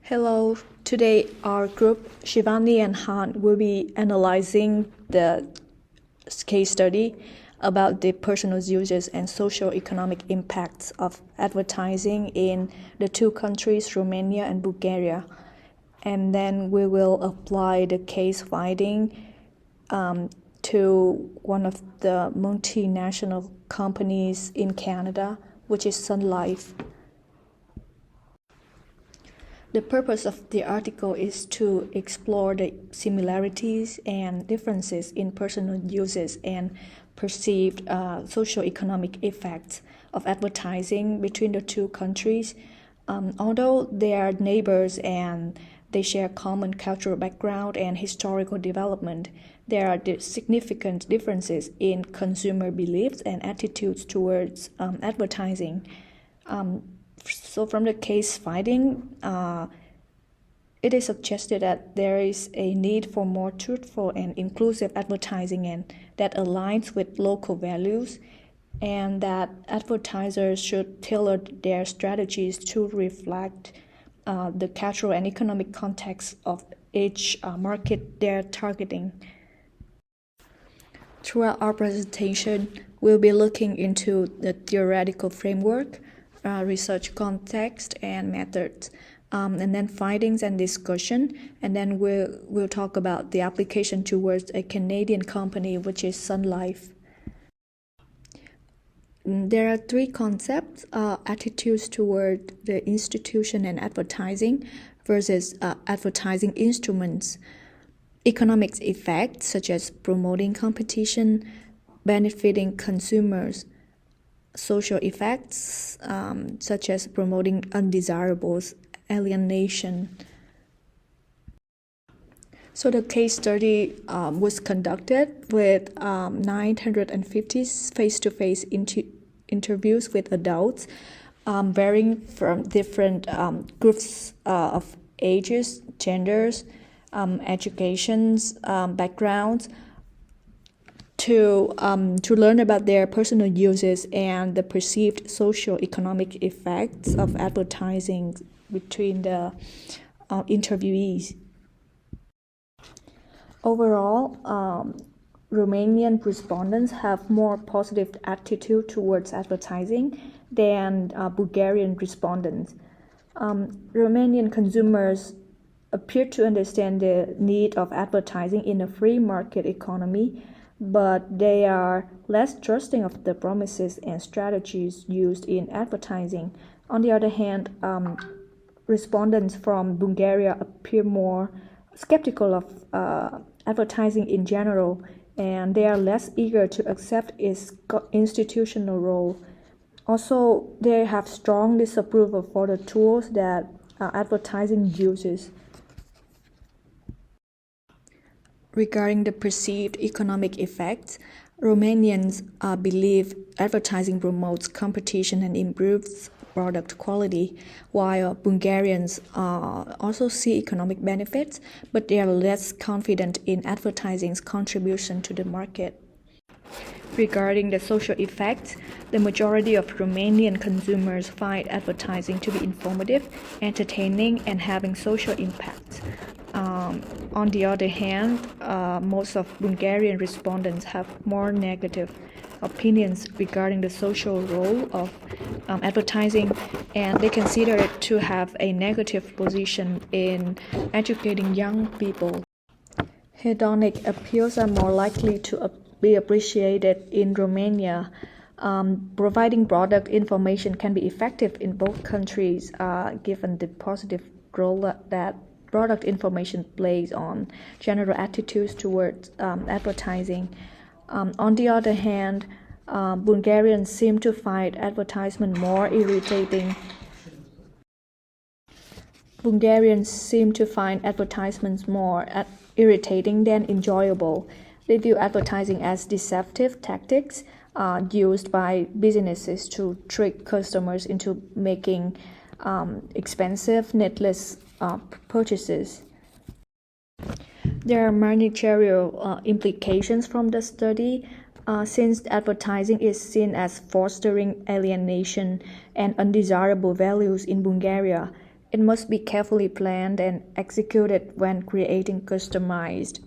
Hello, today our group, Shivani and Han, will be analyzing the case study about the personal uses and socio-economic impacts of advertising in the two countries, Romania and Bulgaria. And then we will apply the case finding to one of the multinational companies in Canada, which is Sun Life. The purpose of the article is to explore the similarities and differences in personal uses and perceived socio-economic effects of advertising between the two countries. Although they are neighbors and they share common cultural background and historical development, there are significant differences in consumer beliefs and attitudes towards advertising. So from the case finding, it is suggested that there is a need for more truthful and inclusive advertising and that aligns with local values, and that advertisers should tailor their strategies to reflect the cultural and economic context of each market they're targeting. Throughout our presentation, we'll be looking into the theoretical framework, research context and methods, and then findings and discussion, and then we'll talk about the application towards a Canadian company, which is Sun Life. There are three concepts: attitudes toward the institution and advertising versus advertising instruments, economic effects such as promoting competition, benefiting consumers, social effects such as promoting undesirables, alienation. So the case study was conducted with 950 face-to-face interviews with adults, varying from different groups of ages, genders, educations, backgrounds, to learn about their personal uses and the perceived socio-economic effects of advertising between the interviewees. Overall, Romanian respondents have more positive attitude towards advertising than Bulgarian respondents. Romanian consumers appear to understand the need of advertising in a free market economy, but they are less trusting of the promises and strategies used in advertising. On the other hand, respondents from Bulgaria appear more skeptical of advertising in general, and they are less eager to accept its institutional role. Also, they have strong disapproval for the tools that advertising uses. Regarding the perceived economic effects, Romanians believe advertising promotes competition and improves product quality, while Bulgarians also see economic benefits, but they are less confident in advertising's contribution to the market. Regarding the social effects, the majority of Romanian consumers find advertising to be informative, entertaining, and having social impacts. On the other hand, most of Bulgarian respondents have more negative opinions regarding the social role of advertising, and they consider it to have a negative position in educating young people. Hedonic appeals are more likely to be appreciated in Romania. Providing product information can be effective in both countries, given the positive role that product information plays on general attitudes towards advertising. On the other hand, Bulgarians seem to find advertisement more irritating. Bulgarians seem to find advertisements more irritating than enjoyable. They view advertising as deceptive tactics used by businesses to trick customers into making expensive, needless purchases. There are managerial implications from the study. Since advertising is seen as fostering alienation and undesirable values in Bulgaria, It must be carefully planned and executed when creating customized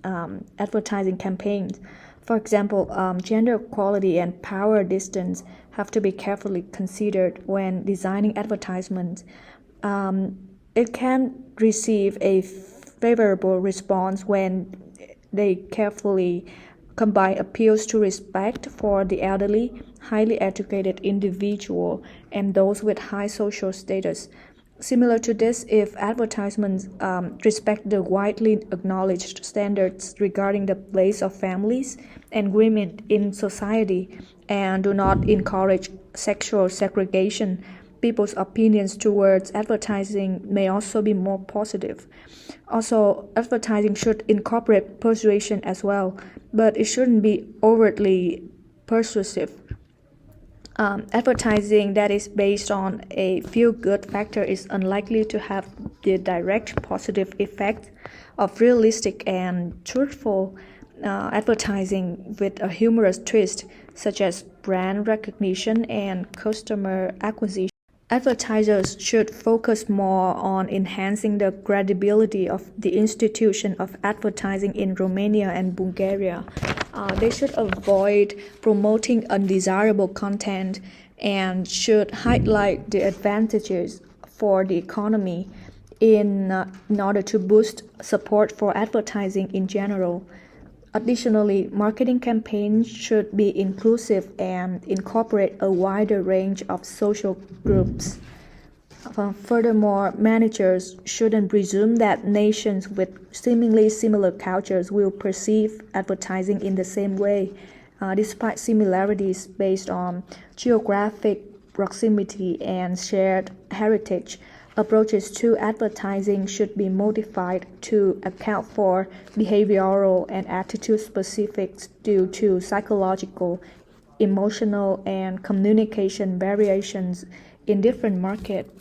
advertising campaigns. For example, gender equality and power distance have to be carefully considered when designing advertisements. It can receive a favorable response when they carefully combine appeals to respect for the elderly, highly educated individual, and those with high social status. Similar to this, if advertisements respect the widely acknowledged standards regarding the place of families and women in society and do not encourage sexual segregation, people's opinions towards advertising may also be more positive. Also, advertising should incorporate persuasion as well, but it shouldn't be overtly persuasive. Advertising that is based on a feel-good factor is unlikely to have the direct positive effect of realistic and truthful advertising with a humorous twist, such as brand recognition and customer acquisition. Advertisers should focus more on enhancing the credibility of the institution of advertising in Romania and Bulgaria. They should avoid promoting undesirable content and should highlight the advantages for the economy in order to boost support for advertising in general. Additionally, marketing campaigns should be inclusive and incorporate a wider range of social groups. Furthermore, managers shouldn't presume that nations with seemingly similar cultures will perceive advertising in the same way, despite similarities based on geographic proximity and shared heritage. Approaches to advertising should be modified to account for behavioral and attitude specifics due to psychological, emotional, and communication variations in different markets.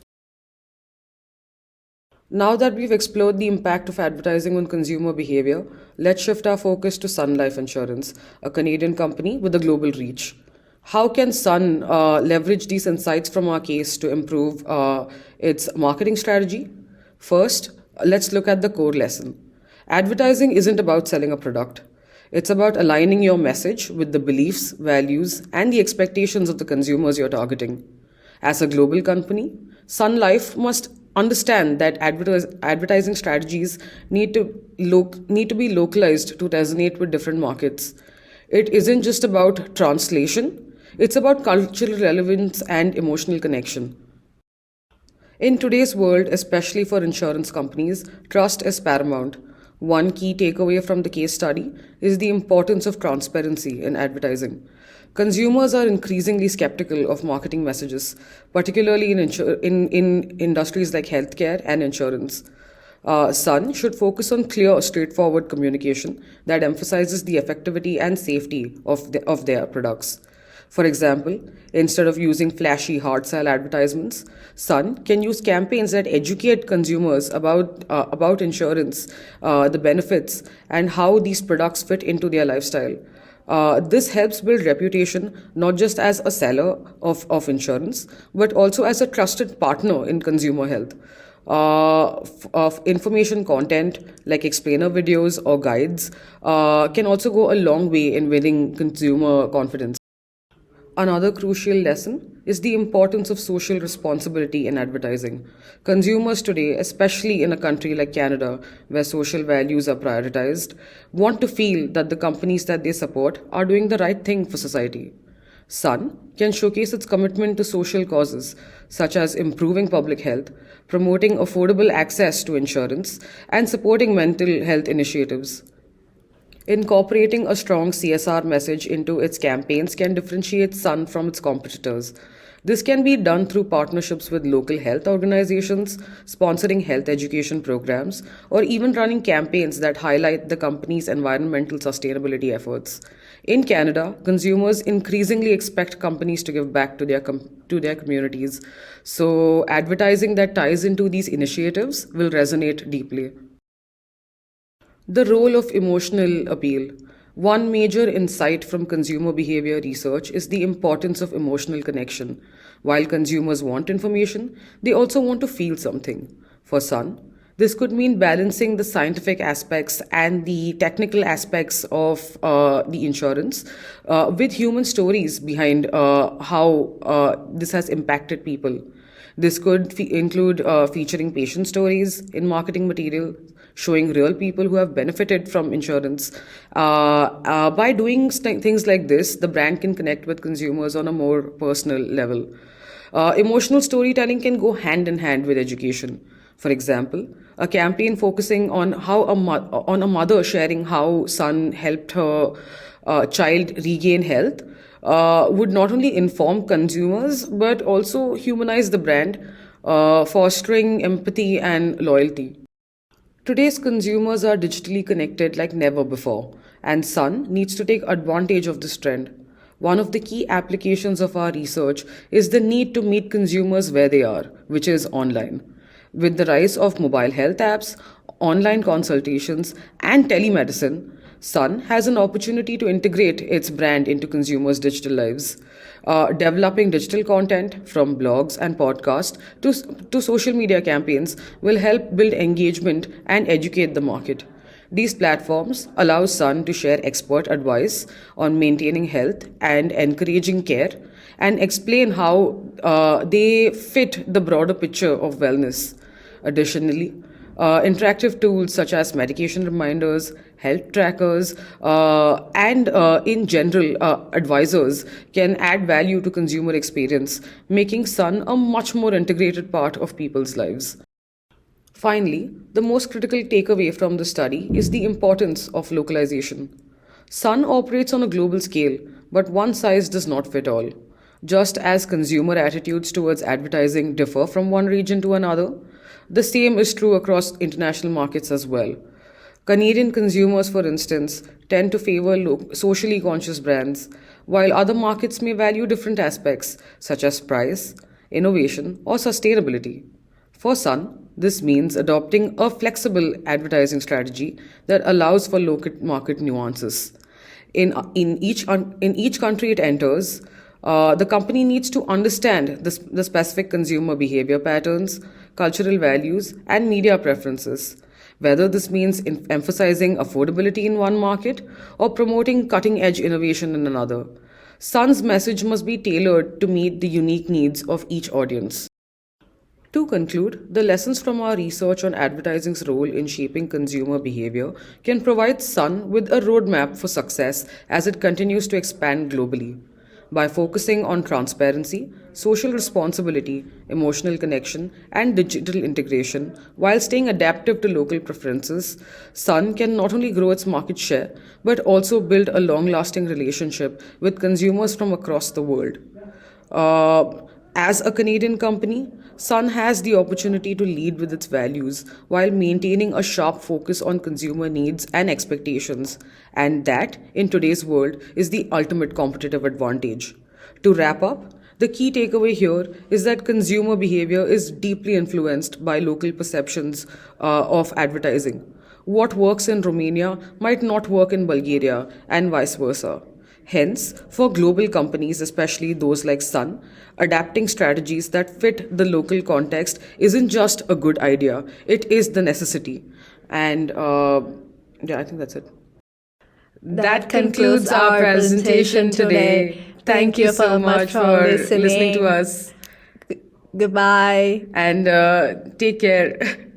Now that we've explored the impact of advertising on consumer behavior, let's shift our focus to Sun Life Insurance, a Canadian company with a global reach. How can Sun leverage these insights from our case to improve its marketing strategy? First, let's look at the core lesson. Advertising isn't about selling a product. It's about aligning your message with the beliefs, values, and the expectations of the consumers you're targeting. As a global company, Sun Life must understand that advertising strategies need to be localized to resonate with different markets. It isn't just about translation, it's about cultural relevance and emotional connection. In today's world, especially for insurance companies, trust is paramount. One key takeaway from the case study is the importance of transparency in advertising. Consumers are increasingly skeptical of marketing messages, particularly in industries like healthcare and insurance. Sun should focus on clear, straightforward communication that emphasizes the effectivity and safety of their products. For example, instead of using flashy hard sell advertisements, Sun can use campaigns that educate consumers about insurance, the benefits, and how these products fit into their lifestyle. This helps build reputation not just as a seller of insurance, but also as a trusted partner in consumer health. Of information content like explainer videos or guides can also go a long way in winning consumer confidence. Another crucial lesson is the importance of social responsibility in advertising. Consumers today, especially in a country like Canada, where social values are prioritized, want to feel that the companies that they support are doing the right thing for society. Sun can showcase its commitment to social causes, such as improving public health, promoting affordable access to insurance, and supporting mental health initiatives. Incorporating a strong CSR message into its campaigns can differentiate Sun from its competitors. This can be done through partnerships with local health organizations, sponsoring health education programs, or even running campaigns that highlight the company's environmental sustainability efforts. In Canada, consumers increasingly expect companies to give back to their communities, so advertising that ties into these initiatives will resonate deeply. The role of emotional appeal. One major insight from consumer behavior research is the importance of emotional connection. While consumers want information, they also want to feel something. For Sun, this could mean balancing the scientific aspects and the technical aspects of the insurance with human stories behind how this has impacted people. This could include featuring patient stories in marketing material, showing real people who have benefited from insurance. By doing things like this, the brand can connect with consumers on a more personal level. Emotional storytelling can go hand in hand with education. For example, a campaign focusing on on a mother sharing how Sun helped her child regain health would not only inform consumers but also humanize the brand, fostering empathy and loyalty. Today's consumers are digitally connected like never before, and Sun needs to take advantage of this trend. One of the key applications of our research is the need to meet consumers where they are, which is online. With the rise of mobile health apps, online consultations, and telemedicine, Sun has an opportunity to integrate its brand into consumers' digital lives. Developing digital content from blogs and podcasts to social media campaigns will help build engagement and educate the market. These platforms allow Sun to share expert advice on maintaining health and encouraging care and explain how they fit the broader picture of wellness. Additionally, interactive tools such as medication reminders, health trackers, and in general advisors can add value to consumer experience, making Sun a much more integrated part of people's lives. Finally, the most critical takeaway from the study is the importance of localization. Sun operates on a global scale, but one size does not fit all. Just as consumer attitudes towards advertising differ from one region to another, the same is true across international markets as well. Canadian consumers, for instance, tend to favor socially conscious brands, while other markets may value different aspects such as price, innovation, or sustainability. For Sun, this means adopting a flexible advertising strategy that allows for local market nuances. In each country it enters, the company needs to understand the specific consumer behavior patterns, cultural values, and media preferences. Whether this means emphasizing affordability in one market or promoting cutting edge innovation in another, Sun's message must be tailored to meet the unique needs of each audience. To conclude, the lessons from our research on advertising's role in shaping consumer behavior can provide Sun with a roadmap for success as it continues to expand globally. By focusing on transparency, social responsibility, emotional connection, and digital integration while staying adaptive to local preferences, Sun can not only grow its market share but also build a long lasting relationship with consumers from across the world. As a Canadian company, Sun has the opportunity to lead with its values while maintaining a sharp focus on consumer needs and expectations, and that, in today's world, is the ultimate competitive advantage. To wrap up, the key takeaway here is that consumer behavior is deeply influenced by local perceptions of advertising. What works in Romania might not work in Bulgaria, and vice versa. Hence, for global companies, especially those like Sun, adapting strategies that fit the local context isn't just a good idea, it is the necessity. And I think that's it. That concludes our presentation today. Thank you so much for listening to us. Goodbye. And take care.